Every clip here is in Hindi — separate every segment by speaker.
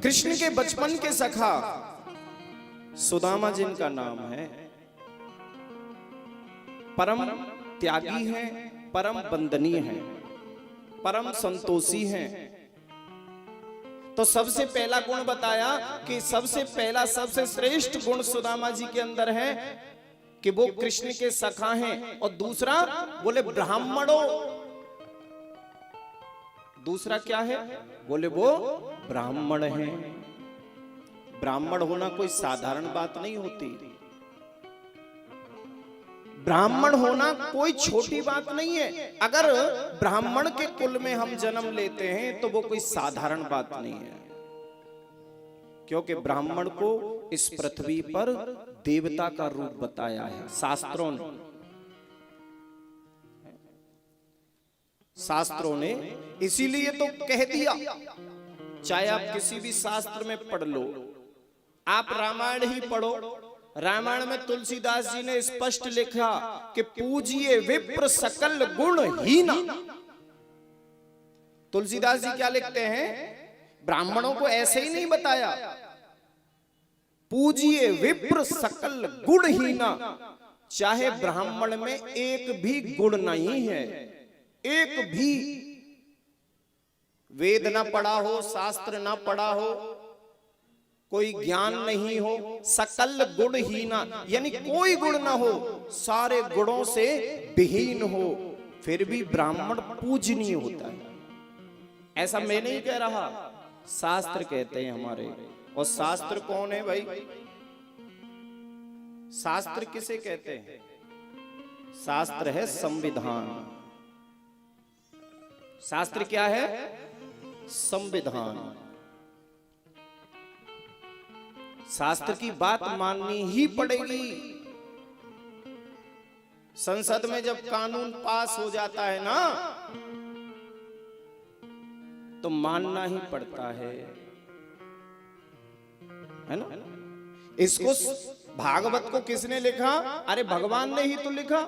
Speaker 1: कृष्ण के बचपन के सखा सुदामा जिनका नाम है, परम त्यागी हैं, परम वंदनीय हैं, परम संतोषी हैं। तो सबसे पहला गुण बताया कि सबसे पहला सबसे श्रेष्ठ गुण सुदामा जी के अंदर है कि वो कृष्ण के सखा हैं। और दूसरा बोले ब्राह्मणों, दूसरा क्या है? बोले वो ब्राह्मण हैं। ब्राह्मण होना कोई साधारण बात नहीं होती, ब्राह्मण होना कोई छोटी बात नहीं है। अगर ब्राह्मण के कुल में हम जन्म लेते हैं तो वो कोई साधारण बात नहीं है, क्योंकि ब्राह्मण को इस पृथ्वी पर देवता का रूप बताया है शास्त्रों ने। इसीलिए तो कह दिया, चाहे आप किसी भी शास्त्र में पढ़ लो, आप रामायण ही पढ़ो, रामायण में तुलसीदास जी ने स्पष्ट लिखा कि पूजिए विप्र सकल गुणहीना। तुलसीदास जी क्या लिखते हैं? ब्राह्मणों को ऐसे ही नहीं बताया, पूजिए विप्र सकल गुणहीना। चाहे ब्राह्मण में एक भी गुण नहीं है, एक भी, वेद ना पढ़ा हो, शास्त्र ना पढ़ा हो, कोई ज्ञान नहीं हो, सकल गुणहीना यानी कोई गुण ना हो, सारे गुणों से विहीन हो, फिर भी ब्राह्मण पूजनीय होता है। ऐसा मैं नहीं कह रहा, शास्त्र कहते हैं हमारे। और शास्त्र कौन है भाई? शास्त्र किसे कहते हैं? शास्त्र है संविधान। शास्त्र क्या है? संविधान। शास्त्र की बात माननी ही पड़ेगी। संसद में जब कानून पास हो जाता है ना, तो मानना ही पड़ता है ना। इसको भागवत को किसने लिखा? अरे भगवान ने ही तो लिखा।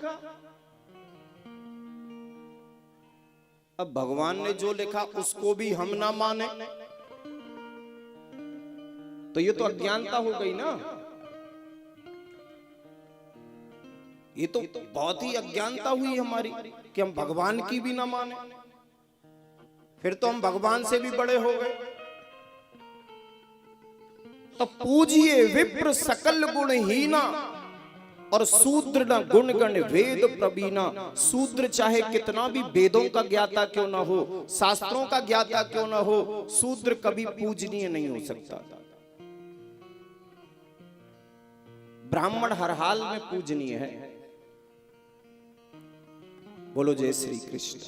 Speaker 1: अब भगवान ने जो लिखा उसको भी हम ना माने तो ये तो अज्ञानता हो गई ना। ये तो बहुत ही अज्ञानता हुई हमारी कि हम भगवान की भी ना माने, फिर तो हम भगवान से भी बड़े हो गए। तो पूजिए विप्र सकल गुणहीना और शूद्र न गुण गण वेद प्रवीणा। शूद्र चाहे कितना भी वेदों का ज्ञाता क्यों ना हो, शास्त्रों का ज्ञाता क्यों ना हो, शूद्र कभी पूजनीय नहीं हो सकता। ब्राह्मण हर हाल में पूजनीय है। बोलो जय श्री कृष्ण।